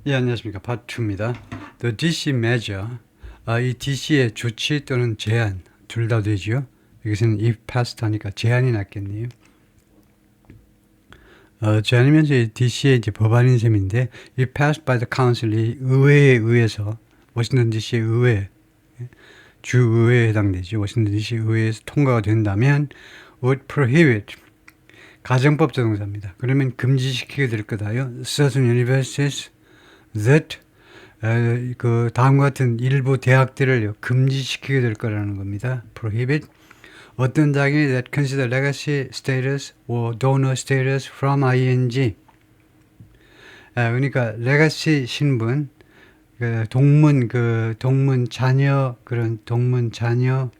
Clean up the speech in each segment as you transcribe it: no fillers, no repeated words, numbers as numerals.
예, 안녕하십니까. 파투입니다. The DC measure, 이 DC의 조치 또는 제한, 둘 다 되지요. 여기서는 if passed 하니까 제한이 낫겠네요. 제한이면서 이 DC의 이제 법안인 셈인데, if passed by the council, 이 의회에 의해서, 워싱턴 DC의 의회, 주의회에 해당되죠. 워싱턴 DC 의회에서 통과가 된다면, would prohibit, 가정법 조동사입니다. 그러면 금지시키게 될 거다요. Certain universities that 그 다음과 같은 일부 대학들을 금지시키게 될 거라는 겁니다. prohibit 어떤 장애 that consider legacy status or donor status from ing 그러니까 legacy 신분 동문 자녀 그런 동문 자녀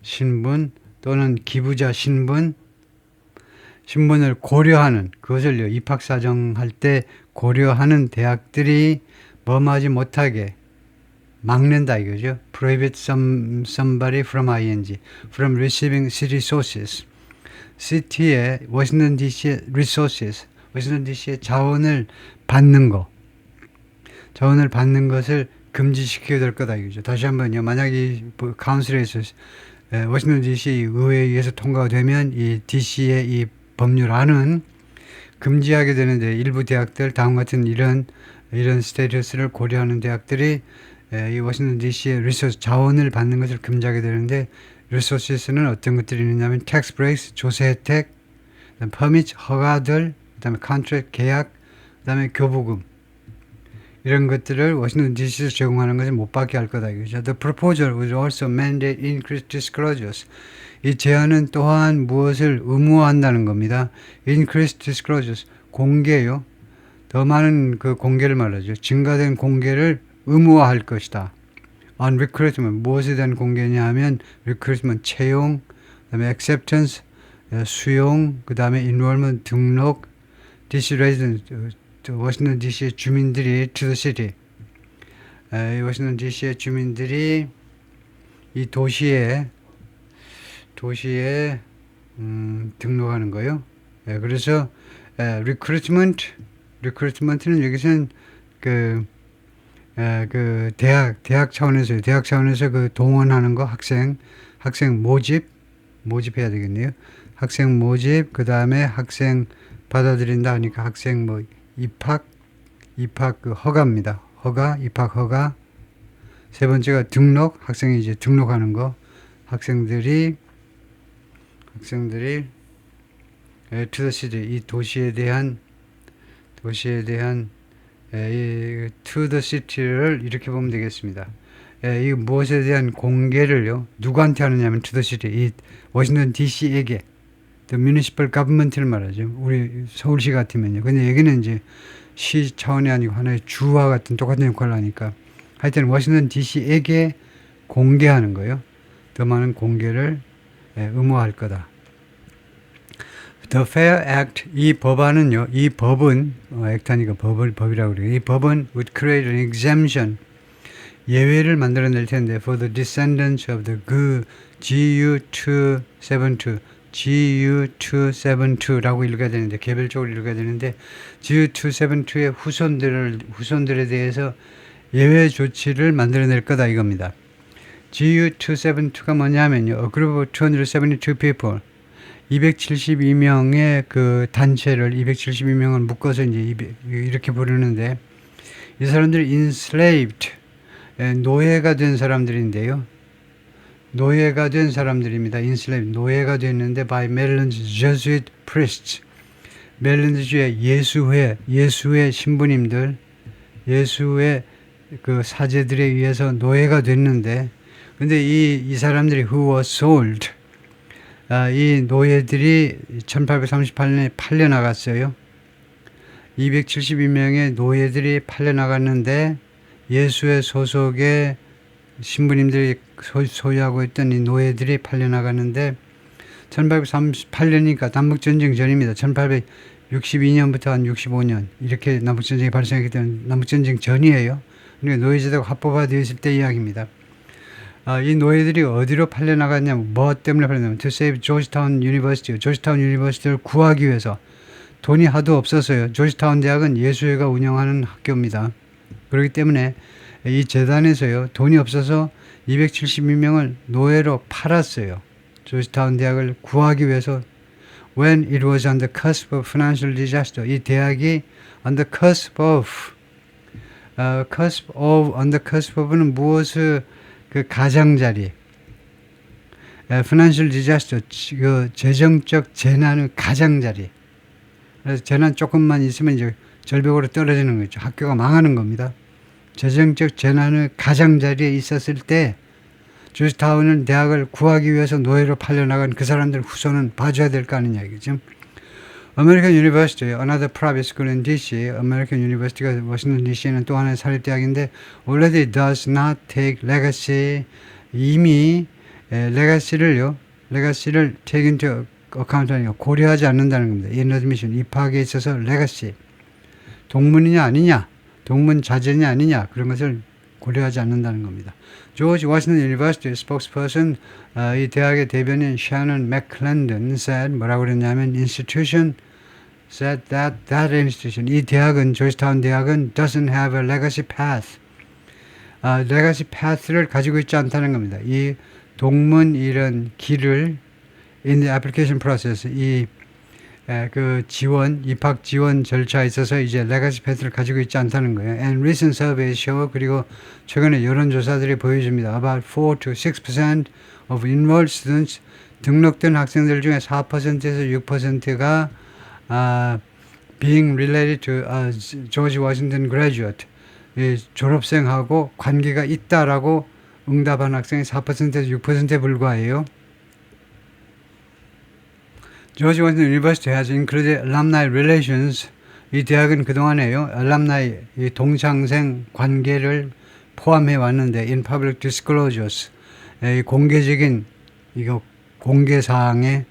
신분 또는 기부자 신분을 고려하는 그것을요 입학사정할 때 고려하는 대학들이 범하지 못하게 막는다 이거죠. Prohibit somebody from ing, from receiving city resources. city의 워싱턴 DC의 resources, 워싱턴 DC의 자원을 받는 것을 금지시키게 될 거다 이거죠. 다시 한번요. 만약 이 카운슬에서 워싱턴 DC 의회에 의해서 통과가 되면 이 DC의 이 법률안은 금지하게 되는데 일부 대학들 다음 같은 이런 스테이터스를 고려하는 대학들이 이 워싱턴 DC의 리소스 자원을 받는 것을 금지하게 되는데 리소스는 어떤 것들이 있느냐면 tax breaks 조세 혜택, permit 허가들, 그다음에 contract 계약, 그다음에 교부금 이런 것들을 워싱턴 DC에서 제공하는 것을 못 받게 할 거다 이거죠. The proposal would also mandate increased disclosures. 이 제안은 또한 무엇을 의무화한다는 겁니다. Increased disclosures, 공개요. 더 많은 그 공개를 말하죠. 증가된 공개를 의무화할 것이다. On recruitment, 무엇에 대한 공개냐 하면 recruitment, 채용, 그 다음에 acceptance, 수용, 그 다음에 enrollment, 등록, DC resident, 워싱턴 DC의 주민들이 to the city, 워싱턴 DC의 주민들이 이 도시에 등록하는 거요. 그래서 recruitment는 여기서는 그 대학 차원에서 그 동원하는 거 학생 모집해야 되겠네요. 학생 모집 그 다음에 학생 받아들인다 하니까 학생 뭐 입학 그 허가입니다. 입학 허가. 세 번째가 등록, 학생이 이제 등록하는 거. 학생들이 to the city, 이 도시에 대한 to the city를 이렇게 보면 되겠습니다. 이 무엇에 대한 공개를요 누구한테 하느냐면 to the city, 이 워싱턴 DC에게 the municipal government를 말하죠. 우리 서울시 같으면요. 근데 여기는 이제 시 차원이 아니고 하나의 주와 같은 똑같은 역할을 하니까 하여튼 워싱턴 DC에게 공개하는 거예요. 더 많은 공개를 의무화할 거다. The Fair Act, 이 법안은요, 이 법은, 액트하니까 법이라고 그래요. 이 법은 would create an exemption, 예외를 만들어낼 텐데, for the descendants of the GU272라고 읽어야 되는데, 개별적으로 읽어야 되는데, GU272의 후손들에 대해서 예외 조치를 만들어낼 거다 이겁니다. GU272가 뭐냐면요, a group of 272 people, 272명의 그 단체를 272명을 묶어서 이제 이렇게 부르는데 이 사람들이 enslaved, 노예가 된 사람들인데요. 노예가 된 사람들입니다. enslaved, 노예가 됐는데 by Maryland's Jesuit priests, 메릴랜드주의 예수의 신부님들, 예수의 그 사제들에 의해서 노예가 됐는데 근데 이 사람들이 who was sold, 이 노예들이 1838년에 팔려나갔어요. 272명의 노예들이 팔려나갔는데 예수의 소속의 신부님들이 소유하고 있던 이 노예들이 팔려나갔는데 1838년이니까 남북전쟁 전입니다. 1862년부터 한 65년 이렇게 남북전쟁이 발생했기 때문에 남북전쟁 전이에요. 그러니까 노예제도가 합법화되어 있을 때 이야기입니다. 이 노예들이 어디로 팔려나갔냐면 뭐 때문에 팔려나갔냐면 to save Georgetown University, 조지타운 유니버시티를 구하기 위해서 돈이 하도 없었어요. 조지타운 대학은 예수회가 운영하는 학교입니다. 그렇기 때문에 이 재단에서요, 돈이 없어서 272명을 노예로 팔았어요. 조지타운 대학을 구하기 위해서. When it was on the cusp of financial disaster, 이 대학이 on the cusp of, on the cusp of는 무엇을 그 가장자리, financial disaster, 그 재정적 재난의 가장자리. 그래서 재난 조금만 있으면 이제 절벽으로 떨어지는 거죠. 학교가 망하는 겁니다. 재정적 재난의 가장자리에 있었을 때 조지타운은 대학을 구하기 위해서 노예로 팔려나간 그 사람들 후손은 봐줘야 될 거 아니냐 이거죠. American University, another private school in DC, American University가 워싱턴 DC에는 또 하나의 사립대학인데 already does not take legacy, 이미 레가시를 take into account 아니고 고려하지 않는다는 겁니다. In admission, 입학에 있어서 legacy, 동문이냐 아니냐, 동문 자제냐 아니냐 그런 것을 고려하지 않는다는 겁니다. 조지 워싱턴 유니버시티 spokesperson, 이 대학의 대변인 샤넌 맥클랜든 said, 뭐라고 그랬냐면 institution said that institution, 이 대학은 조지타운 대학은 doesn't have a legacy path, legacy path를 가지고 있지 않다는 겁니다. 이 동문 이런 길을 in the application process, 그 지원, 입학 지원 절차에 있어서 이제 레가시 패스를 가지고 있지 않다는 거예요. And recent surveys show, 그리고 최근에 여론조사들이 보여줍니다. About 4 to 6% of enrolled students, 등록된 학생들 중에 4%에서 6%가 being related to George Washington graduate, 졸업생하고 관계가 있다라고 응답한 학생이 4%에서 6%에 불과해요. George Washington University has included alumni relations. 이 대학은 그동안에요, alumni, 이 동창생 관계를 포함해 왔는데, in public disclosures, 이 공개적인, 이거 공개사항에요,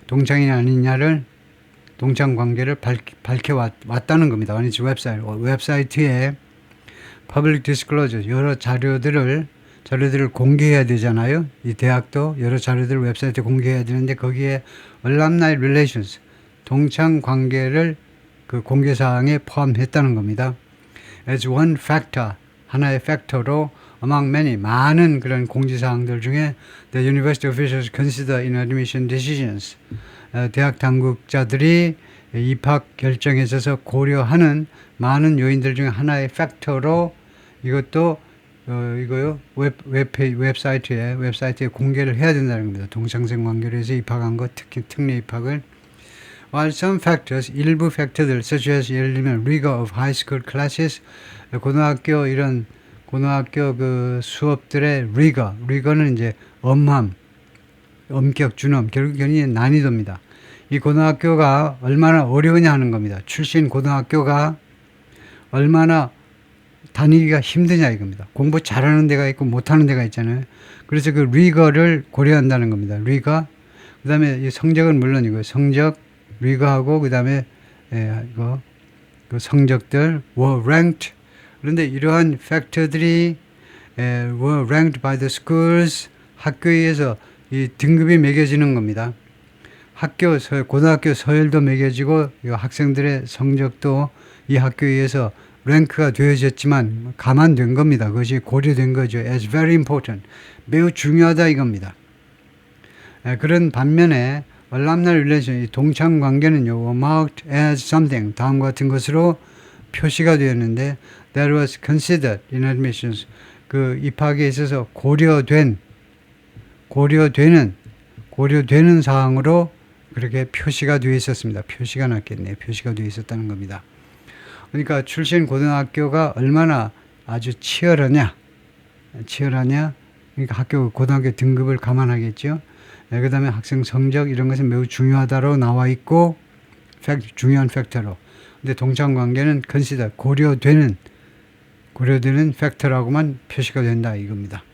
동창이냐 아니냐를, 동창 관계를 밝혀왔다는 겁니다. 어느 웹사이트에 public disclosures, 여러 자료들을 공개해야 되잖아요. 이 대학도 여러 자료들을 웹사이트에 공개해야 되는데 거기에 alumni relations, 동창 관계를 그 공개사항에 포함했다는 겁니다. As one factor, 하나의 팩터로 among many, 많은 그런 공지사항들 중에 the university officials consider in admission decisions, 대학 당국자들이 입학 결정에 있어서 고려하는 많은 요인들 중에 하나의 팩터로 이것도 이거요, 웹사이트에 공개를 해야 된다는 겁니다. 동창생 관계로 해서 입학한 것, 특히 특례 입학을. While some factors, 일부 팩터들, such as 예를 들면 rigor of high school classes, 고등학교 그 수업들의 rigor는 이제 엄함, 엄격, 준엄, 결국 견인의 난이도입니다. 이 고등학교가 얼마나 어려우냐 하는 겁니다. 출신 고등학교가 얼마나 다니기가 힘드냐 이겁니다. 공부 잘하는 데가 있고 못하는 데가 있잖아요. 그래서 그 리거를 고려한다는 겁니다. 리거, 그 다음에 이 성적은 물론이고 성적, 리거하고 그 다음에 그 성적들 were ranked. 그런데 이러한 팩터들이 were ranked by the schools, 학교에 의해서 이 등급이 매겨지는 겁니다. 고등학교 서열도 매겨지고 이 학생들의 성적도 이 학교에 의해서 랭크가 되어졌지만 감안된 겁니다. 그것이 고려된 거죠. As very important, 매우 중요하다 이겁니다. 그런 반면에 alumni relation, 동창 관계는요, were marked as something, 다음과 같은 것으로 표시가 되었는데 that was considered in admissions, 그 입학에 있어서 고려되는 사항으로 그렇게 표시가 되어 있었습니다. 표시가 났겠네요. 표시가 되어 있었다는 겁니다. 그러니까 출신 고등학교가 얼마나 아주 치열하냐, 그러니까 고등학교 등급을 감안하겠죠. 그 다음에 학생 성적 이런 것은 매우 중요하다로 나와 있고, 중요한 팩터로. 근데 동창 관계는 consider, 고려되는 팩터라고만 표시가 된다 이겁니다.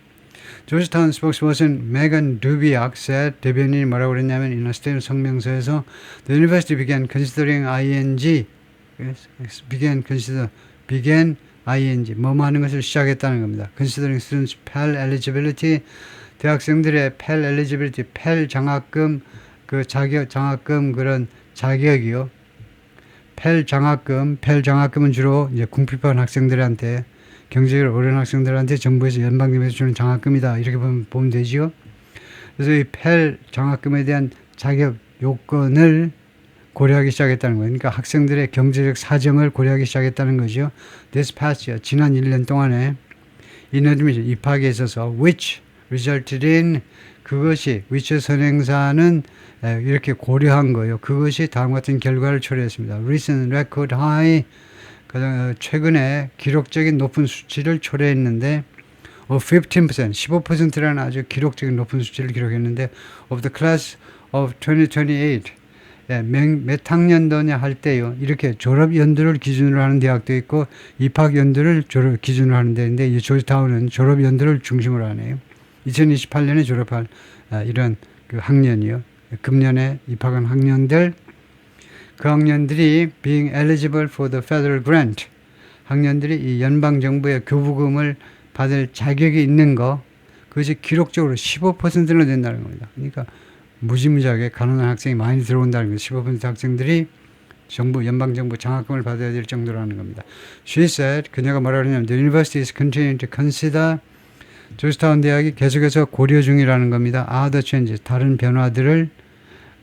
조지타운 spokesperson 메건 두비악 said, 대변인이 뭐라고 그랬냐면 in a statement 성명서에서 the university began considering ing, began ing, 뭐뭐 하는 것을 시작했다는 겁니다. Considering students' Pell eligibility, 대학생들의 Pell eligibility, Pell 장학금 그 장학금 그런 자격이요. 펠 장학금은 주로 이제 궁핍한 학생들한테 경제적으로 어려운 학생들한테 정부에서 연방정부에서 주는 장학금이다. 이렇게 보면 되지요. 그래서 이 펠 장학금에 대한 자격 요건을 고려하기 시작했다는 거예요. 그러니까 학생들의 경제적 사정을 고려하기 시작했다는 거죠. This past year, 지난 1년 동안에 in admission, 입학에 있어서 which resulted in 그것이 which 선행사는 이렇게 고려한 거예요. 그것이 다음 같은 결과를 초래했습니다. Recent record high, 가장 최근에 기록적인 높은 수치를 초래했는데 of 15%, 15%라는 아주 기록적인 높은 수치를 기록했는데 of the class of 2028, 몇 학년도냐 할 때요. 이렇게 졸업 연도를 기준으로 하는 대학도 있고 입학 연도를 기준으로 하는 데인데 이 조지타운은 졸업 연도를 중심으로 하네요. 2028년에 졸업할 이런 그 학년이요. 금년에 입학한 학년들, 그 학년들이 being eligible for the federal grant, 학년들이 이 연방 정부의 교부금을 받을 자격이 있는 거, 그것이 기록적으로 15%나 된다는 겁니다. 그러니까 무지무지하게 가난한 학생이 많이 들어온다는 거예요. 15% 학생들이 연방정부 장학금을 받아야 될 정도라는 겁니다. She said, 그녀가 뭐라 그러냐면, the university is continuing to consider, 조지타운 대학이 계속해서 고려 중이라는 겁니다. other changes, 다른 변화들을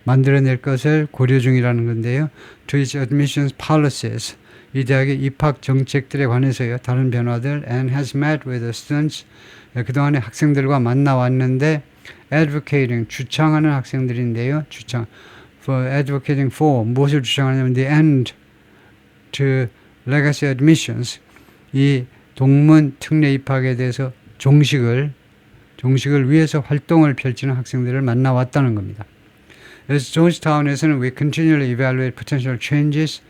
만들어낼 것을 고려 중이라는 건데요. to its admissions policies, 이 대학의 입학 정책들에 관해서요. 다른 변화들, and has met with the students, 그동안에 학생들과 만나왔는데, advocating, 주창하는 학생들인데요. advocating for, 무엇을 주창하냐면 the end to legacy admissions, 이 동문 특례 입학에 대해서 종식을 위해서 활동을 펼치는 학생들을 만나왔다는 겁니다. 그래서 조지타운에서는 we continually evaluate potential changes,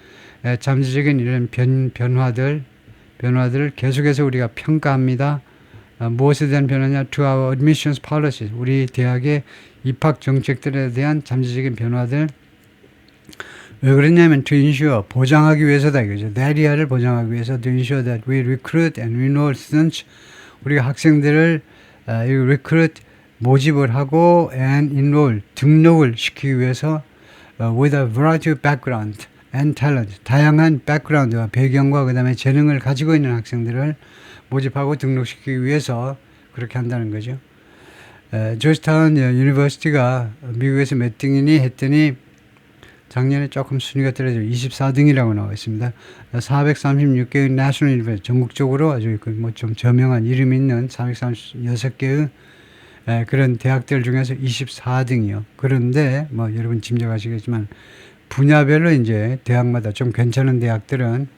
잠재적인 이런 변화들을 계속해서 우리가 평가합니다. 무엇에 대한 변화냐? To our admissions policies, 우리 대학의 입학 정책들에 대한 잠재적인 변화들. 왜 그러냐면 to ensure, 보장하기 위해서다 이거죠. 대리아를 보장하기 위해서 to ensure that we recruit and enroll students, 우리가 학생들을 recruit, 모집을 하고 and enroll, 등록을 시키기 위해서 with a variety of background and talent, 다양한 background와 배경과 그 다음에 재능을 가지고 있는 학생들을 모집하고 등록시키기 위해서 그렇게 한다는 거죠. 조지타운 유니버시티가 미국에서 몇 등이니 했더니 작년에 조금 순위가 떨어져 24등이라고 나와 있습니다. 436개의 내셔널 유니버시티, 전국적으로 아주 뭐 좀 저명한 이름 있는 436개의 그런 대학들 중에서 24등이요. 그런데 뭐 여러분 짐작하시겠지만 분야별로 이제 대학마다 좀 괜찮은 대학들은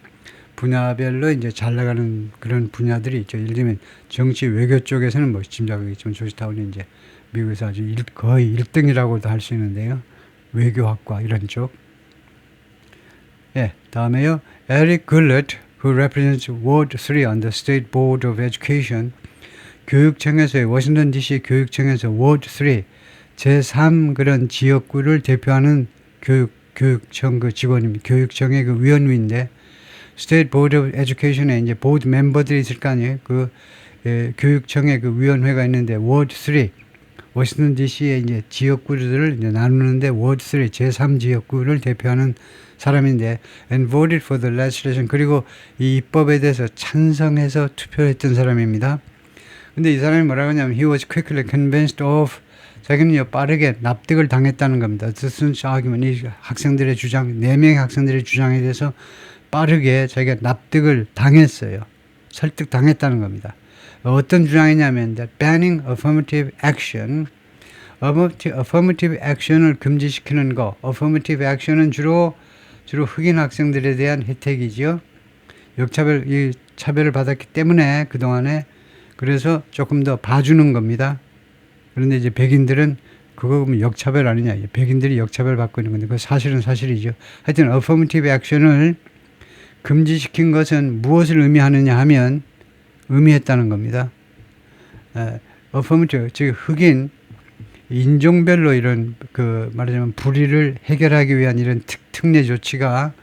분야별로 이제 잘 나가는 그런 분야들이 있죠. 예를 들면 정치 외교 쪽에서는 뭐 짐작하겠지만 조지타운이 이제 미국에서 아주 거의 1등이라고도 할 수 있는데요. 외교학과 이런 쪽. 다음에요. Eric Gullett, who represents Ward 3 on the State Board of Education, 교육청에서의 워싱턴 DC 교육청에서 Ward 3 제3 그런 지역구를 대표하는 교육청 그 직원입니다. 교육청의 그 위원위인데 State Board of Education에 이제 보드 멤버들이 있을 거 아니에요. 그 교육청의 그 위원회가 있는데 Ward 3 워싱턴 DC의 이제 지역구들을 이제 나누는데 Ward 3 제3 지역구를 대표하는 사람인데 and voted for the legislation, 그리고 이 입법에 대해서 찬성해서 투표했던 사람입니다. 근데 이 사람이 뭐라고 하냐면 he was quickly convinced of, 자기는 빠르게 납득을 당했다는 겁니다. The students' argument, 이 학생들의 주장, 4명의 학생들의 주장에 대해서 빠르게 자기가 납득을 당했어요. 설득당했다는 겁니다. 어떤 주장이냐면 that banning affirmative action, affirmative action을 금지시키는 거. affirmative action은 주로 흑인 학생들에 대한 혜택이지요. 이 차별을 받았기 때문에 그동안에 그래서 조금 더 봐주는 겁니다. 그런데 이제 백인들은 그거 보면 역차별 아니냐. 백인들이 역차별 받고 있는 건데 그 사실은 사실이죠. 하여튼 affirmative action을 금지시킨 것은 무엇을 의미하느냐 하면 의미했다는 겁니다. affirmative, 즉 흑인 인종별로 이런 그 말하자면 불의를 해결하기 위한 이런 특례 조치가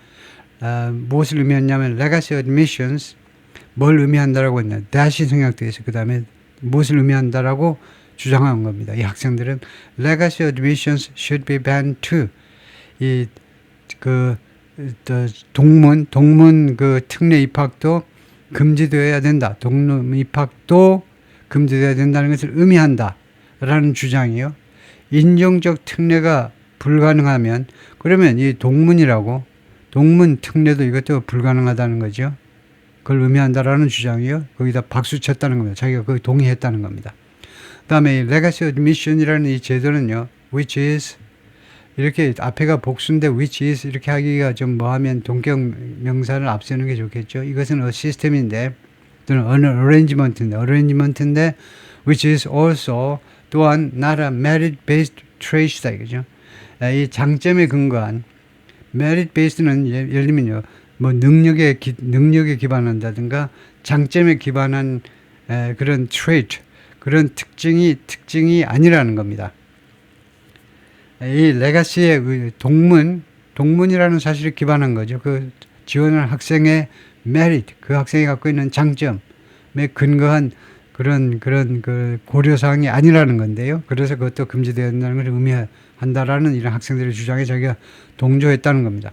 무엇을 의미했냐면 legacy admissions, 뭘 의미한다라고 했냐. 다시 생략되어 있어요. 그 다음에 무엇을 의미한다라고 주장한 겁니다. 이 학생들은 legacy admissions should be banned too. 동문 그 특례 입학도 금지되어야 된다. 동문 입학도 금지되어야 된다는 것을 의미한다. 라는 주장이요. 인종적 특례가 불가능하면 그러면 이 동문 특례도 이것도 불가능하다는 거죠. 그걸 의미한다라는 주장이요. 거기다 박수 쳤다는 겁니다. 자기가 거기 동의했다는 겁니다. 그 다음에 legacy admission이라는 이 제도는요. which is 이렇게 앞에가 복수인데 which is 이렇게 하기가 좀 뭐하면 동격 명사를 앞세우는 게 좋겠죠. 이것은 시스템인데 또는 arrangement인데 which is also 또한 not a merit-based trait이다 이거죠. 이 장점에 근거한 merit-based는 예를 들면요. 뭐 능력에 기반한다든가 장점에 기반한 그런 trait 그런 특징이 아니라는 겁니다. 이 레가시의 동문이라는 사실에 기반한 거죠. 그 지원하는 학생의 merit, 그 학생이 갖고 있는 장점에 근거한 그런 그 고려사항이 아니라는 건데요. 그래서 그것도 금지되어야 된다는 걸 의미한다라는 이런 학생들의 주장에 자기가 동조했다는 겁니다.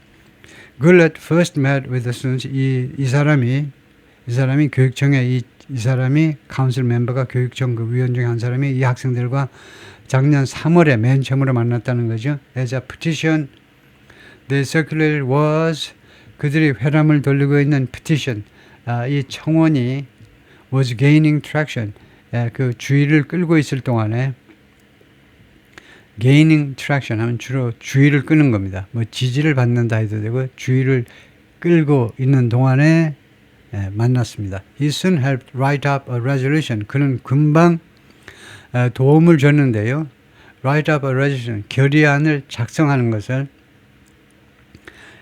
Gullett first met with the students. 이 사람이 교육청에 이 사람이 카운슬 멤버가 교육청 그 위원 중에 한 사람이 이 학생들과 작년 3월에 맨 처음으로 만났다는 거죠. As a petition, the circular was 그들이 회람을 돌리고 있는 petition, 이 청원이 was gaining traction, 그 주의를 끌고 있을 동안에 gaining traction 하면 주로 주의를 끄는 겁니다. 뭐 지지를 받는다 해도 되고 주의를 끌고 있는 동안에 만났습니다. He soon helped write up a resolution. 그는 금방 도움을 줬는데요. Write up a resolution, 결의안을 작성하는 것을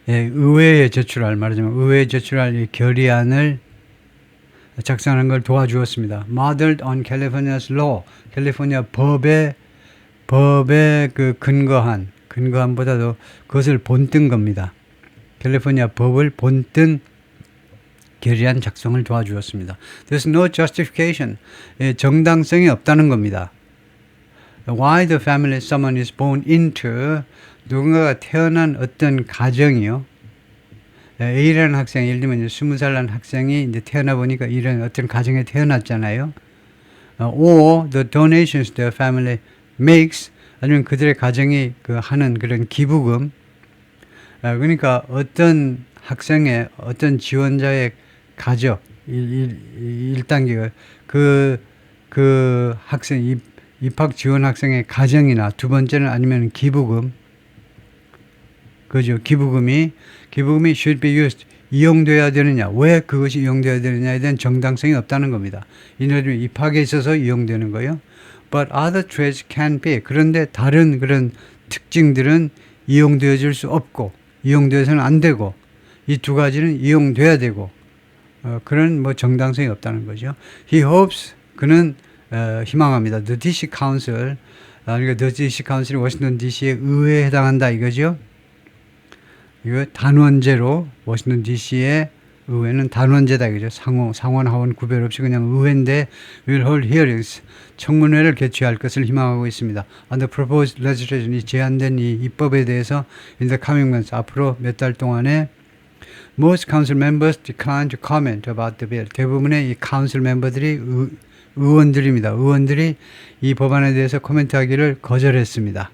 의회에 제출할 말하자면 의회에 제출할 이 결의안을 작성하는 걸 도와주었습니다. Modeled on California's law, 캘리포니아 법에 그 근거한보다도 그것을 본뜬 겁니다. 캘리포니아 법을 본뜬 결의안 작성을 도와주었습니다. There's no justification. 정당성이 없다는 겁니다. Why the family someone is born into 누군가가 태어난 어떤 가정이요. A라는 학생, 예를 들면 20살 난 학생이 이제 태어나 보니까 이런 어떤 가정에 태어났잖아요. Or the donations their family makes 아니면 그들의 가정이 그 하는 그런 기부금. 그러니까 어떤 학생의 어떤 지원자의 가족 1단계가 그 학생 입학 지원 학생의 가정이나 두 번째는 아니면 기부금 그죠. 기부금이 should be used 이용돼야 되느냐 왜 그것이 이용돼야 되느냐에 대한 정당성이 없다는 겁니다. 이는 입학에 있어서 이용되는 거예요. But other traits can be 그런데 다른 그런 특징들은 이용되어질 수 없고 이용되어서는 안 되고 이 두 가지는 이용돼야 되고 그런 뭐 정당성이 없다는 거죠. He hopes 그는 희망합니다. The DC Council 그러니까 The DC Council이 워싱턴 DC의 의회에 해당한다 이거죠. 이거 단원제로 워싱턴 DC의 의회는 단원제다 이거죠. 상원 하원 구별 없이 그냥 의회인데 will hold hearings 청문회를 개최할 것을 희망하고 있습니다. On the proposed legislation 이 제안된 이 입법에 대해서 in the coming months 앞으로 몇 달 동안에 most council members declined to comment about the bill. 대부분의 이 카운슬 멤버들이 의원들입니다. 의원들이 이 법안에 대해서 코멘트하기를 거절했습니다.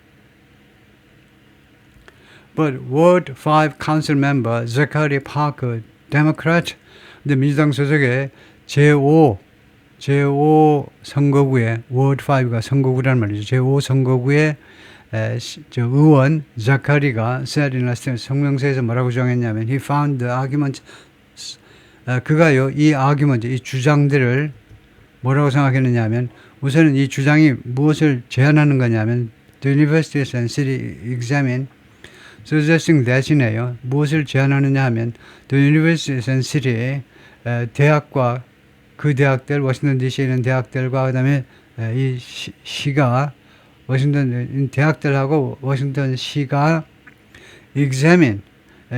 But Ward 5 council member Zachary Parker, Democrat, 근데 민주당 소속의 제5 선거구의 Ward 5가 선거구란 말이죠. 제5 선거구의 의원 자카리가 said in a 성명서에서 뭐라고 주장했냐면 he found the argument 그가요 이 argument 이 주장들을 뭐라고 생각했느냐 하면 우선은 이 주장이 무엇을 제안하는 거냐면 the universities and city examine suggesting that이네요. 무엇을 제안하느냐 하면 the universities and city 대학과 그 대학들 워싱턴 DC에 있는 대학들과 그다음에 이 시가 워싱턴 대학들하고 워싱턴 시가 examine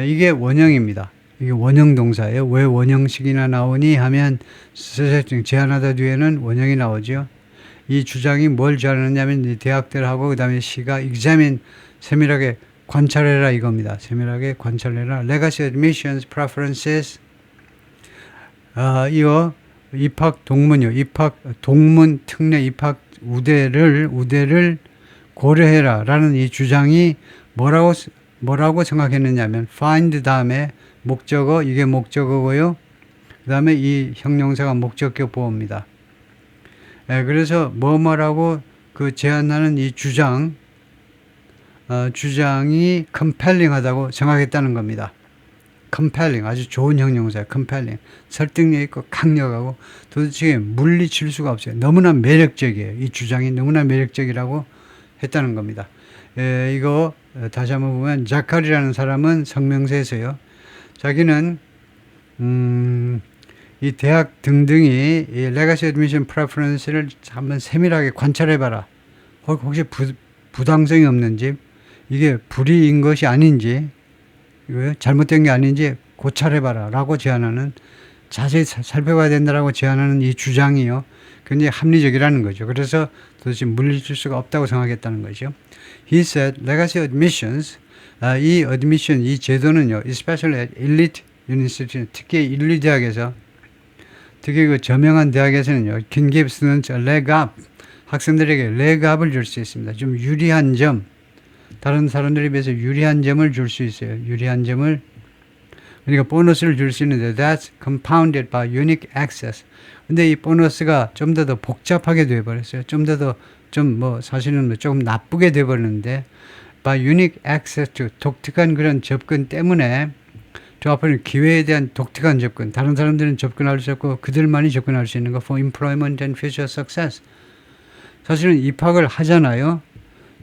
이게 원형입니다. 이게 원형 동사예요. 왜 원형식이나 나오니 하면 suggesting 제안하다 뒤에는 원형이 나오죠. 이 주장이 뭘 제안하냐면 이 대학들하고 그 다음에 시가 examine 세밀하게 관찰해라 이겁니다. 세밀하게 관찰해라. Legacy admissions preferences 이거 입학 동문요. 입학 동문 특례 입학 우대를 고려해라 라는 이 주장이 뭐라고 생각했느냐면 find 다음에 목적어 이게 목적어고요. 그 다음에 이 형용사가 목적격 보호입니다. 그래서 뭐라고 그 제안하는 이 주장이 compelling 하다고 생각했다는 겁니다. compelling 아주 좋은 형용사예요. compelling 설득력 있고 강력하고 도대체 물리칠 수가 없어요. 너무나 매력적이에요. 이 주장이 너무나 매력적이라고 했다는 겁니다. 이거 다시 한번 보면 자칼이라는 사람은 성명서에서요. 자기는 이 대학 등등이 이 레가시 애드미션 프레퍼런스를 한번 세밀하게 관찰해봐라. 혹시 부당성이 없는지 이게 불이인 것이 아닌지 이거 잘못된 게 아닌지 고찰해봐라 라고 제안하는 자세히 살펴봐야 된다라고 제안하는 이 주장이요. 굉장히 합리적이라는 거죠. 그래서 도대체 물리칠 수가 없다고 생각했다는 거죠. He said legacy admissions 이 admission 이 제도는요. especially at elite university 특히 인류 대학에서 특히 그 저명한 대학에서는요. can give students a leg up 학생들에게 leg up을 줄 수 있습니다. 좀 유리한 점 다른 사람들에 비해서 유리한 점을 줄 수 있어요. 유리한 점을 그러니까 보너스를 줄 수 있는데 that's compounded by unique access. 근데 이 보너스가 좀 더 복잡하게 되어버렸어요. 좀 사실은 조금 나쁘게 되어버렸는데 by unique access to 독특한 그런 접근 때문에 저 앞에는 기회에 대한 독특한 접근 다른 사람들은 접근할 수 없고 그들만이 접근할 수 있는 거 for employment and future success. 사실은 입학을 하잖아요.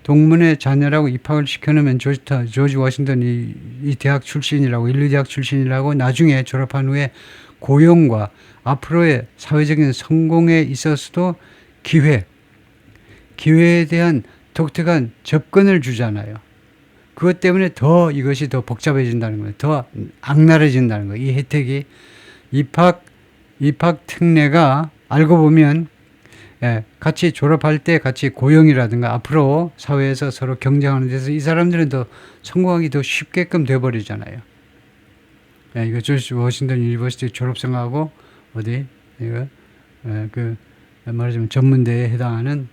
동문회 자녀라고 입학을 시켜놓으면 조지 워싱턴이 이 대학 출신이라고 인류 대학 출신이라고 나중에 졸업한 후에 고용과 앞으로의 사회적인 성공에 있어서도 기회에 대한 독특한 접근을 주잖아요. 그것 때문에 이것이 더 복잡해진다는 거예요. 더 악랄해진다는 거예요. 이 혜택이 입학 특례가 알고 보면 같이 졸업할 때 같이 고용이라든가 앞으로 사회에서 서로 경쟁하는 데서 이 사람들은 더 성공하기 더 쉽게끔 돼버리잖아요. 이거 조지 워싱턴 유니버시티 졸업생하고 말하자면 전문대에 해당하는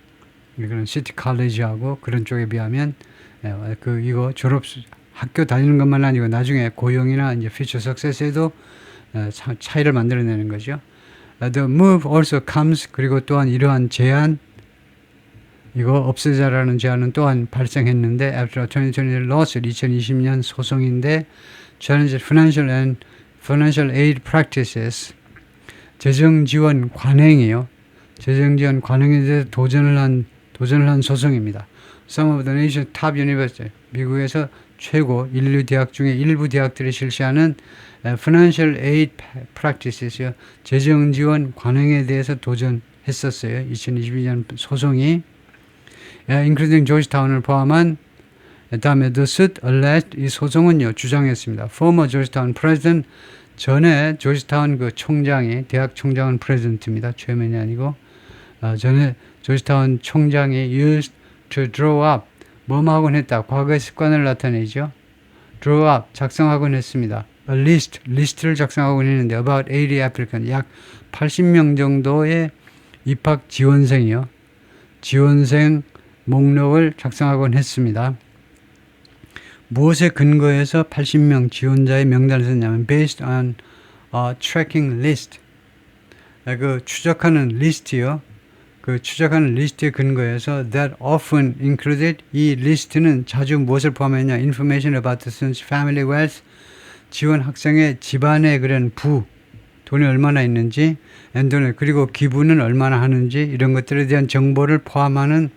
그런 시티 칼리지하고 그런 쪽에 비하면 이거 학교 다니는 것만 아니고 나중에 고용이나 이제 퓨처 석세스에도 차이를 만들어내는 거죠. The move also comes 그리고 또한 이러한 제안 이거 없애자라는 제안은 또한 발생했는데 after 2020 lawsuit 2020년 소송인데 challenge financial aid practices 재정 지원 관행이요. 재정 지원 관행에 대해서 도전을 한 소송입니다. Some of the nation's top university 미국에서 최고 인류 대학 중에 일부 대학들이 실시하는 financial aid practices요. 재정 지원 관행에 대해서 도전했었어요. 2022년 소송이 including 조지타운을 포함한 다음에 the suit alleged 이 소송은요 주장했습니다. Former Georgetown president 전에 조지타운 그 총장이 대학 총장은 president입니다. 최면이 아니고 전에 조지타운 총장이 used to draw up 뭐하곤 했다. 과거의 습관을 나타내죠. draw up 작성하곤 했습니다. a 리스트를 작성하곤 했는데 about 80 applicants 약 80명 정도의 입학 지원생 목록을 작성하곤 했습니다. 무엇에 근거해서 80명 지원자의 명단을 썼냐면 based on a tracking list 그 추적하는 리스트요. 그 추적하는 리스트에 근거해서 that often included 이 리스트는 자주 무엇을 포함했냐 information about the student's family wealth 지원 학생의 집안의 그런 돈이 얼마나 있는지 그리고 기부는 얼마나 하는지 이런 것들에 대한 정보를 포함하는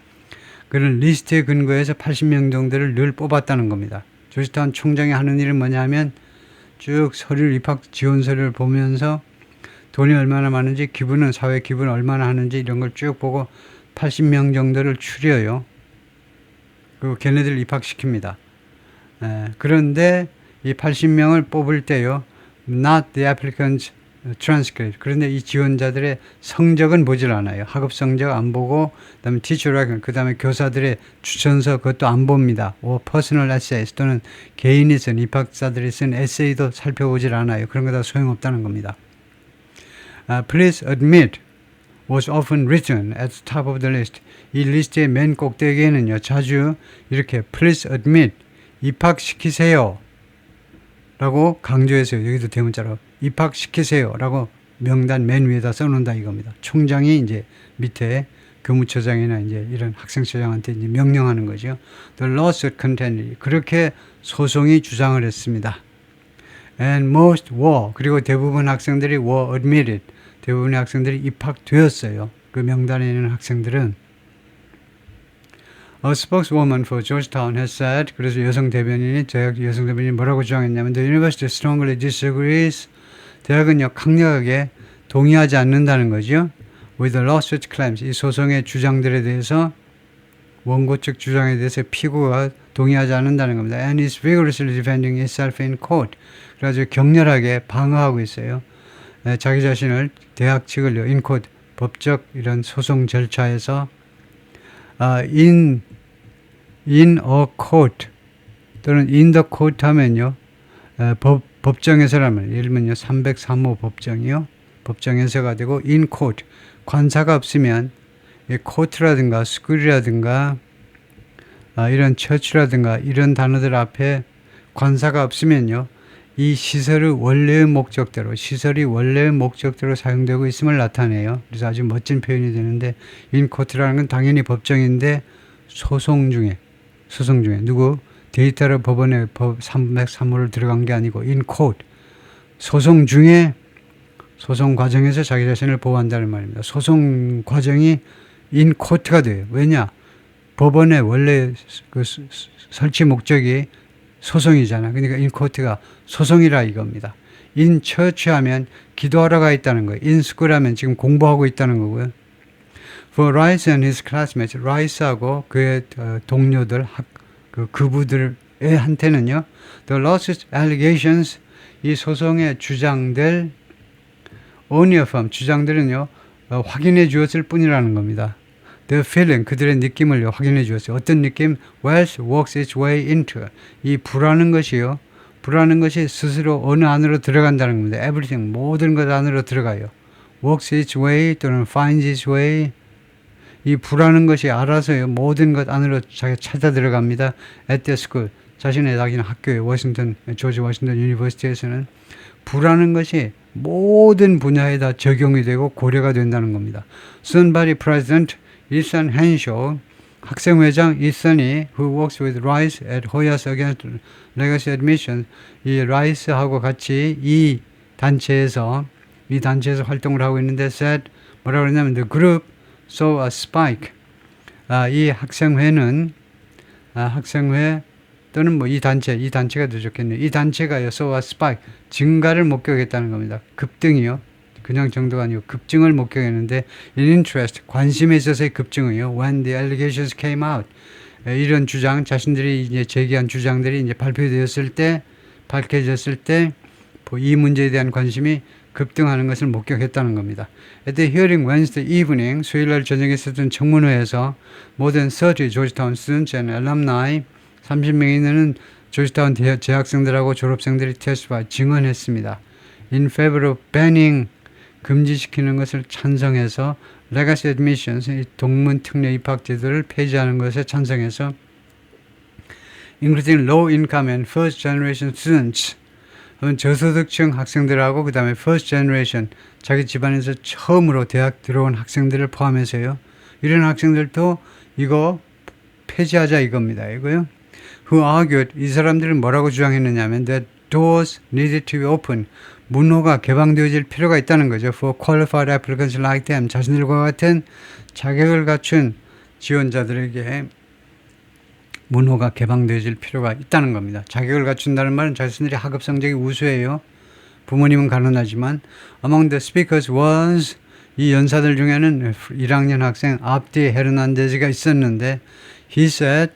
그런 리스트에 근거해서 80명 정도를 늘 뽑았다는 겁니다. 조지타운 총장이 하는 일은 뭐냐면 쭉 입학 지원 서류를 보면서 돈이 얼마나 많은지 사회 기부는 얼마나 하는지 이런 걸 쭉 보고 80명 정도를 추려요. 그리고 걔네들을 입학시킵니다. 그런데 이 80명을 뽑을 때요. Not the applicants transcript. 그런데 이 지원자들의 성적은 보질 않아요. 학업 성적 안 보고, 그다음에 teacher record, 그다음에 교사들의 추천서 그것도 안 봅니다. personal essays 또는 개인이 쓴 입학자들이 쓴 에세이도 살펴보질 않아요. 그런 거 다 소용없다는 겁니다. Please admit was often written at the top of the list. 이 리스트의 맨 꼭대기에는요, 자주 이렇게 please admit, 입학시키세요 라고 강조해서요. 여기도 대문자로 입학시키세요 라고 명단 맨 위에다 써놓는다 이겁니다. 총장이 이제 밑에 교무처장이나 이제 이런 학생처장한테 이제 명령하는 거죠. The lawsuit contended. 그렇게 소송이 주장을 했습니다. And most were. 그리고 대부분 학생들이 were admitted. 대부분의 학생들이 입학되었어요. 그 명단에 있는 학생들은. A spokeswoman for Georgetown has said, 그래서 대학 여성 대변인이 뭐라고 주장했냐면, The university strongly disagrees. 대학은요, 강력하게 동의하지 않는다는 거죠. With the lawsuit claims. 이 소송의 주장들에 대해서, 원고 측 주장에 대해서 피고가 동의하지 않는다는 겁니다. And is vigorously defending itself in court. 그래서 격렬하게 방어하고 있어요. 자기 자신을, 대학 측을요, in court, 법적 이런 소송 절차에서 in a court 또는 in the court 하면요, 법정에서라면, 예를 들면요, 303호 법정이요, 법정에서가 되고, in court, 관사가 없으면, court라든가 school이라든가, 이런 church라든가, 이런 단어들 앞에 관사가 없으면요, 이 시설이 원래의 목적대로 사용되고 있음을 나타내요. 그래서 아주 멋진 표현이 되는데, in court라는 건 당연히 법정인데, 소송 중에 누구 데이터를 법원에 303호를 들어간 게 아니고 in court, 소송 중에, 소송 과정에서 자기 자신을 보호한다는 말입니다. 소송 과정이 in court가 돼요. 왜냐? 법원의 원래 그 설치 목적이 소송이잖아. 그러니까 in court가 소송이라 이겁니다. in church 하면 기도하러 가 있다는 거예요. in school 하면 지금 공부하고 있다는 거고요. For Rice and his classmates, Rice하고 그의 동료들, 그부들의 한테는요, the lawsuit allegations, 이 소송의 주장들, only affirm, 주장들은요, 확인해 주었을 뿐이라는 겁니다. The feeling, 그들의 느낌을요, 확인해 주었어요. 어떤 느낌? Wealth works its way into. 이 부라는 것이요, 부라는 것이 스스로 어느 안으로 들어간다는 겁니다. Everything, 모든 것 안으로 들어가요. Works its way 또는 finds its way. 이 부라는 것이 알아서요, 모든 것 안으로 자기가 찾아 들어갑니다. At the school, 자신의 다니는 학교에 조지 워싱턴 유니버시티에서는 부라는 것이 모든 분야에 다 적용이 되고 고려가 된다는 겁니다. Sunbury President 이선 헨쇼, 학생회장 이선이 who works with Rice at Hoyas against legacy admission, 이 라이스하고 같이 이 단체에서 활동을 하고 있는데 said, 뭐라고 그러냐면 the group saw a spike. 이 학생회는 학생회 또는 뭐 이 단체가 더 좋겠네요. 이 단체가요, saw a spike, 증가를 목격했다는 겁니다. 급등이요. 그냥 정도가 아니고 급증을 목격했는데 in interest, 관심에 있어서의 급증이요. When the allegations came out, 이런 주장, 자신들이 이제 제기한 주장들이 이제 밝혀졌을 때 이 문제에 대한 관심이 급등하는 것을 목격했다는 겁니다. At the hearing Wednesday evening, 수요일날 저녁에 있었던 청문회에서 more than 30 Georgetown students and alumni, 30명이 되는 조지타운 재학생들하고 졸업생들이 증언했습니다. In favor of banning, 금지시키는 것을 찬성해서 legacy admissions, 동문 특례 입학 제도를 폐지하는 것에 찬성해서 including low income and first generation students, 저소득층 학생들하고 그 다음에 first generation, 자기 집안에서 처음으로 대학 들어온 학생들을 포함해서요, 이런 학생들도 이거 폐지하자 이겁니다. 이거요. Who argued, 이 사람들은 뭐라고 주장했느냐 하면 that doors needed to be open, 문호가 개방되어질 필요가 있다는 거죠. For qualified applicants like them, 자신들과 같은 자격을 갖춘 지원자들에게 문호가 개방되어질 필요가 있다는 겁니다. 자격을 갖춘다는 말은 자신들이 학업 성적이 우수해요. 부모님은 가난하지만 among the speakers was, 이 연사들 중에는 1학년 학생 압디 헤르난데즈가 있었는데 he said,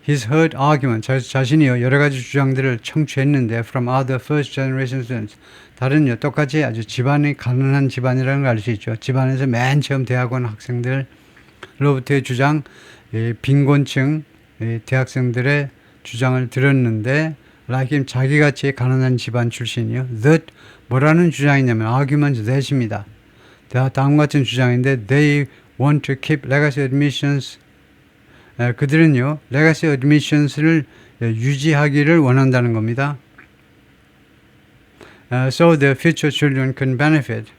He's heard argument. 자신이요 여러 가지 주장들을 청취했는데 from other first generation students. 다른요 똑같이 아주 집안이 가난한 집안이라는 걸 알 수 있죠. 집안에서 맨 처음 대학원 학생들로부터의 주장, 빈곤층 대학생들의 주장을 들었는데 like him 자기같이 가난한 집안 출신이요. that 뭐라는 주장이냐면 argument that입니다. 다음 같은 주장인데 they want to keep legacy admissions. 그들은요 legacy admissions를 유지하기를 원한다는 겁니다. So the future children can benefit.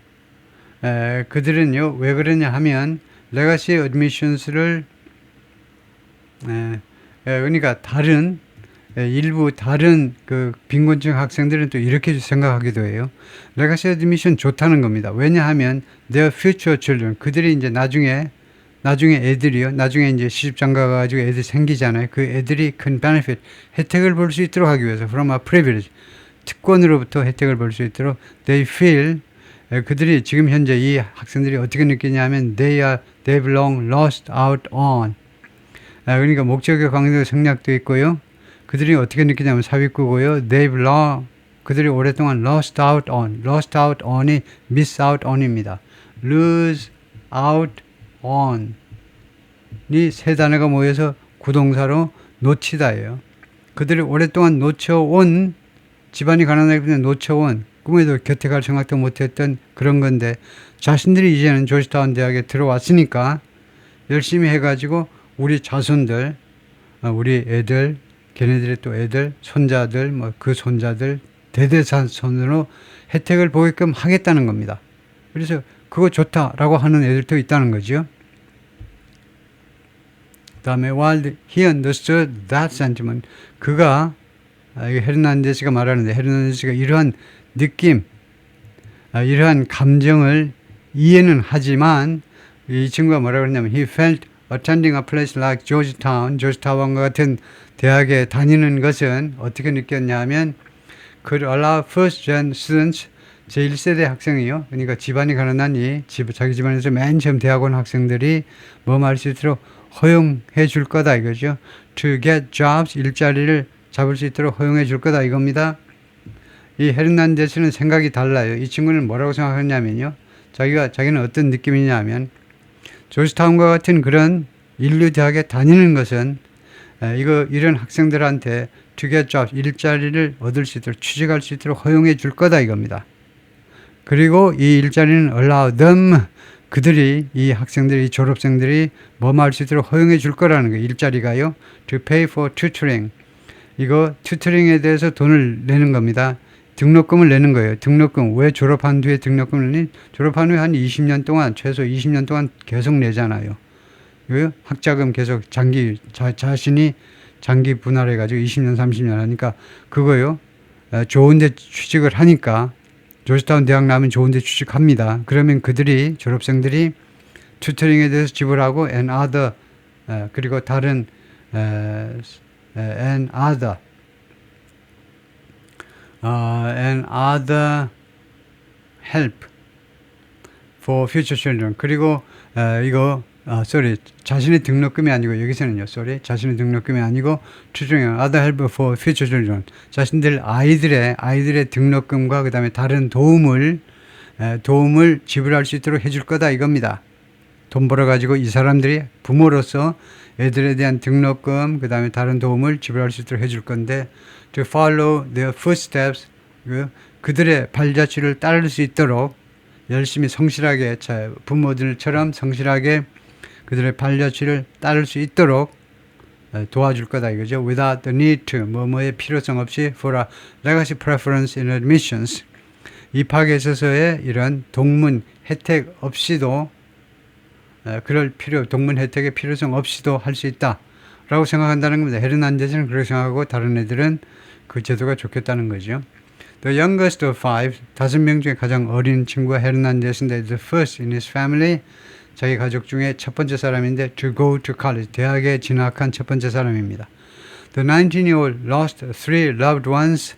그들은요 왜 그러냐 하면 legacy admissions를 그러니까 일부 다른 그 빈곤층 학생들은 또 이렇게 생각하기도 해요. 레가시 애드미션 좋다는 겁니다. 왜냐하면 their future children 그들이 이제 나중에 애들이요. 나중에 이제 시집장가 가지고 애들 생기잖아요. 그 애들이 큰 benefit 혜택을 볼 수 있도록 하기 위해서 from a privilege 특권으로부터 혜택을 볼 수 있도록 they feel 그들이 지금 현재 이 학생들이 어떻게 느끼냐면 they belong lost out on 그러니까 목적의 강도 생략도 있고요. 그들이 어떻게 느끼냐면 삽입구고요. They belong. 그들이 오랫동안 lost out on. lost out on이 miss out on입니다. lose out on. 이 세 단어가 모여서 구동사로 놓치다예요. 그들이 오랫동안 놓쳐온 집안이 가난하기 때문에 놓쳐온 꿈에도 곁에 갈 생각도 못했던 그런 건데 자신들이 이제는 조지타운 대학에 들어왔으니까 열심히 해가지고 우리 자손들, 우리 애들, 걔네들의 또 애들, 손자들, 그 손자들, 대대손으로 혜택을 보게끔 하겠다는 겁니다. 그래서 그거 좋다라고 하는 애들도 있다는 거죠. 그 다음에 while he understood that sentiment, 그가 헤르난데스가 말하는데 헤르난데스가 이러한 느낌, 이러한 감정을 이해는 하지만 이 친구가 뭐라고 그러냐면 he felt attending a place like 조지타운과 같은 대학에 다니는 것은 어떻게 느꼈냐면 could allow first gen students 제1세대 학생이요. 그러니까 집안이 가난한 자기 집안에서 맨 처음 대학원 학생들이 할 수 있도록 허용해 줄 거다 이거죠. To get jobs 일자리를 잡을 수 있도록 허용해 줄 거다 이겁니다. 이 헤르난데스는 생각이 달라요. 이 친구는 뭐라고 생각했냐면요. 자기는 어떤 느낌이냐면 조지타운과 같은 그런 인류 대학에 다니는 것은 이런 학생들한테 to get jobs, 일자리를 얻을 수 있도록 취직할 수 있도록 허용해 줄 거다 이겁니다. 그리고 이 일자리는 allow them, 이 학생들이 졸업생들이 할 수 있도록 허용해 줄 거라는 거예요. 일자리가요. to pay for tutoring. 이거 tutoring에 대해서 돈을 내는 겁니다. 등록금을 내는 거예요. 등록금. 왜 졸업한 뒤에 등록금을 내니? 졸업한 후에 한 20년 동안, 최소 20년 동안 계속 내잖아요. 학자금 계속 자신이 장기 분할해가지고 20년, 30년 하니까 그거요. 좋은 데 취직을 하니까 조지타운 대학 나면 좋은 데 취직합니다. 그러면 졸업생들이 튜터링에 대해서 지불하고 and other, 그리고 다른 and other help for future children. 그리고 자신의 등록금이 아니고 여기서는요. 자신의 등록금이 아니고 tutoring, other help for future children. 자신들 아이들의 등록금과 그다음에 다른 도움을 지불할 수 있도록 해줄 거다 이겁니다. 돈 벌어가지고 이 사람들이 부모로서 애들에 대한 등록금, 그 다음에 다른 도움을 지불할 수 있도록 해줄 건데, to follow their footsteps, 그들의 발자취를 따를 수 있도록 열심히 성실하게, 부모들처럼 성실하게 그들의 발자취를 따를 수 있도록 도와줄 거다 이거죠. Without the need to, 뭐뭐의 필요성 없이 for a legacy preference in admissions. 입학에 있어서의 이런 동문 혜택 없이도 동문 혜택의 필요성 없이도 할 수 있다 라고 생각한다는 겁니다. 헤르난데스는 그렇게 생각하고 다른 애들은 그 제도가 좋겠다는 거죠. The youngest of five, 5명 중에 가장 어린 친구가 헤르난데스인데 the first in his family, 자기 가족 중에 첫 번째 사람인데 to go to college, 대학에 진학한 첫 번째 사람입니다. The 19-year-old lost 3 loved ones,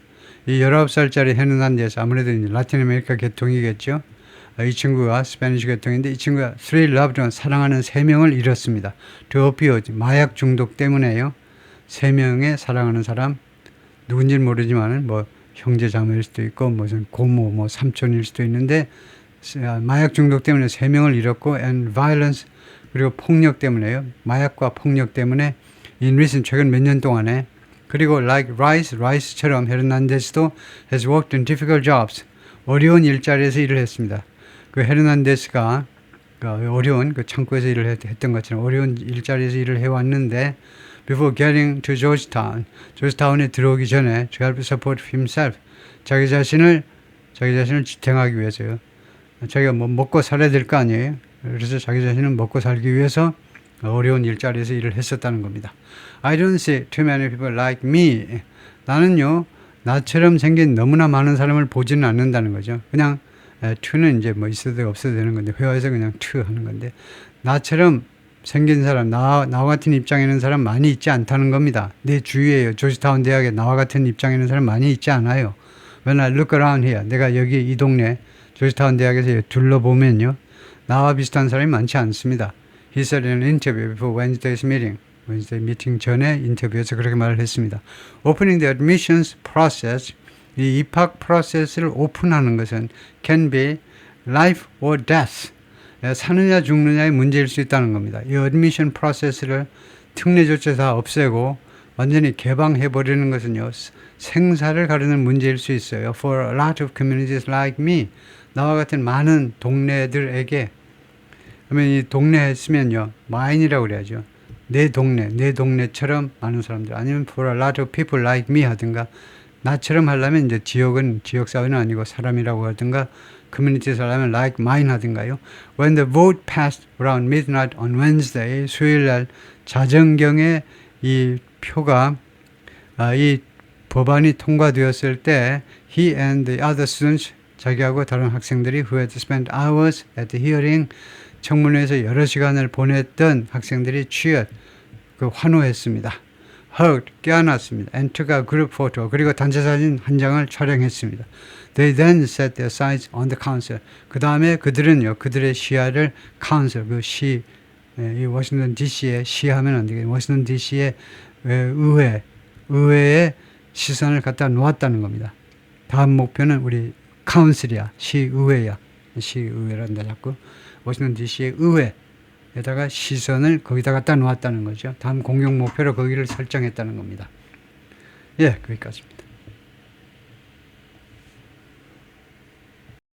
이 19살짜리 헤르난데스, 아무래도 이제 라틴 아메리카 계통이겠죠. 이 친구가 스페니쉬 계통인데 이 친구가 3 loved ones, 사랑하는 3명을 잃었습니다. to opioid, 마약 중독 때문에요. 3명의 사랑하는 사람, 누군지는 모르지만 뭐 형제 자매일 수도 있고 무슨 고모 뭐 삼촌일 수도 있는데 마약 중독 때문에 3명을 잃었고 and violence 그리고 폭력 때문에요. 마약과 폭력 때문에 in recent 최근 몇 년 동안에 그리고 like Rice처럼 헤르난데스도 has worked in difficult jobs 어려운 일자리에서 일을 했습니다. 그 헤르난데스가 그 어려운 그 창고에서 일을 했던 것처럼 어려운 일자리에서 일을 해왔는데 before getting to 조지타운에 들어오기 전에 to help support himself 자기 자신을 지탱하기 위해서요. 자기가 뭐 먹고 살아야 될 거 아니에요. 그래서 자기 자신은 먹고 살기 위해서 어려운 일자리에서 일을 했었다는 겁니다. I don't see too many people like me. 나는요 나처럼 생긴 너무나 많은 사람을 보지는 않는다는 거죠. 그냥 to는 이제 뭐 있어도 없어도 되는 건데 회화에서 그냥 to 하는 건데 나처럼 생긴 사람 나와 같은 입장에 있는 사람 많이 있지 않다는 겁니다. 내 주위에요. 조지타운 대학에 나와 같은 입장에 있는 사람 많이 있지 않아요. When I look around here 내가 여기 이 동네 조지타운 대학에서 둘러보면요 나와 비슷한 사람이 많지 않습니다. He said in an interview before Wednesday's meeting. 웬스데이 미팅 전에 인터뷰에서 그렇게 말을 했습니다. Opening the admissions process, 이 입학 프로세스를 오픈하는 것은 can be life or death, 사느냐 죽느냐의 문제일 수 있다는 겁니다. 이 admission 프로세스를 특례조차 다 없애고 완전히 개방해버리는 것은요, 생사를 가르는 문제일 수 있어요. For a lot of communities like me, 나와 같은 많은 동네들에게, 그러면 이 동네 했으면요, mine이라고 그래야죠. 내 동네처럼 많은 사람들, 아니면 for a lot of people like me 하든가, 나처럼 하려면 이제 지역사회는 아니고 사람이라고 하든가, communities 하려면 like mine 하든가요. When the vote passed around midnight on Wednesday, 수요일날 자정경에 이 표가, 이 법안이 통과되었을 때, he and the other students, 자기하고 다른 학생들이 who had spent hours at the hearing, 청문회에서 여러 시간을 보냈던 학생들이 환호했습니다. hugged, 껴안았습니다. and took a group photo, 그리고 단체 사진 한 장을 촬영했습니다. They then set their sights on the council. 그 다음에 그들은요, 그들의 시야를 council, 이 워싱턴 DC에 시하면 안 되겠네요. 워싱턴 DC의 의회에 시선을 갖다 놓았다는 겁니다. 다음 목표는 우리 카운슬이야, 시의회야. 시의회란다 자꾸. 워싱턴 DC의 의회에다가 시선을 거기다 갖다 놓았다는 거죠. 다음 공격 목표로 거기를 설정했다는 겁니다. 예, 거기까지입니다.